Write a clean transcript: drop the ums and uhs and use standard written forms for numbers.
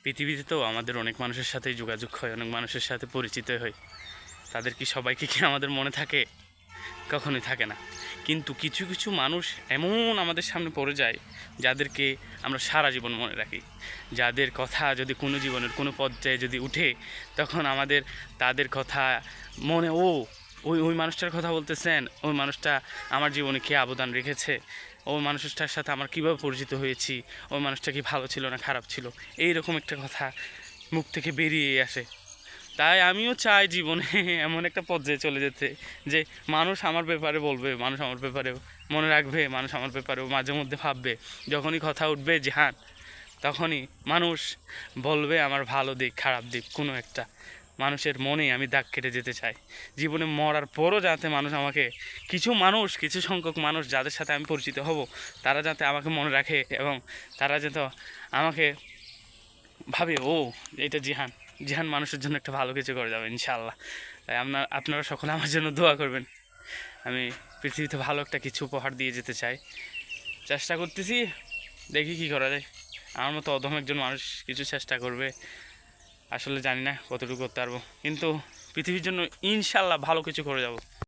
পৃথিবীতে তো আমাদের অনেক মানুষের সাথেই যোগাযোগ হয়, অনেক মানুষের সাথে পরিচিত হয়। তাদের কি সবাইকে কি আমাদের মনে থাকে? কখনোই থাকে না। কিন্তু কিছু কিছু মানুষ এমন আমাদের সামনে পড়ে যায় যাদেরকে আমরা সারা জীবন মনে রাখি, যাদের কথা যদি কোনো জীবনের কোনো পর্যায়ে যদি উঠে, তখন আমাদের তাদের কথা মনে, ওই ওই মানুষটার কথা বলতেছেন, ওই মানুষটা আমার জীবনে কী অবদান রেখেছে, ওই মানুষটার সাথে আমার কীভাবে পরিচিত হয়েছি, ওই মানুষটা কি ভালো ছিল না খারাপ ছিল, এইরকম একটা কথা মুখ থেকে বেরিয়ে আসে। তাই আমিও চাই জীবনে এমন একটা পর্যায়ে চলে যেতে যে মানুষ আমার ব্যাপারে বলবে, মানুষ আমার ব্যাপারেও মনে রাখবে, মানুষ আমার ব্যাপারেও মাঝে মধ্যে ভাববে। যখনই কথা উঠবে জিহান, তখনই মানুষ বলবে আমার ভালো দিক খারাপ দিক কোনো একটা। মানুষের মনে আমি দাগ কেটে যেতে চাই। জীবনে মরার পরও যাতে মানুষ আমাকে, কিছু সংখ্যক মানুষ যাদের সাথে আমি পরিচিত হব, তারা যাতে আমাকে মনে রাখে এবং তারা যাতে আমাকে ভাবে, এটা জিহান, জিহান মানুষের জন্য একটা ভালো কিছু করে যাবে ইনশাআল্লাহ। তাই আপনারা সকলে আমার জন্য দোয়া করবেন। আমি পৃথিবীতে ভালো একটা কিছু উপহার দিয়ে যেতে চাই, চেষ্টা করতেছি, দেখি কি করা যায়। আমার মতো অধম একজন মানুষ কিছু চেষ্টা করবে, আসলে জানি না কতটুকু করতে পারবো, কিন্তু পৃথিবীর জন্য ইনশাআল্লাহ ভালো কিছু করে যাব।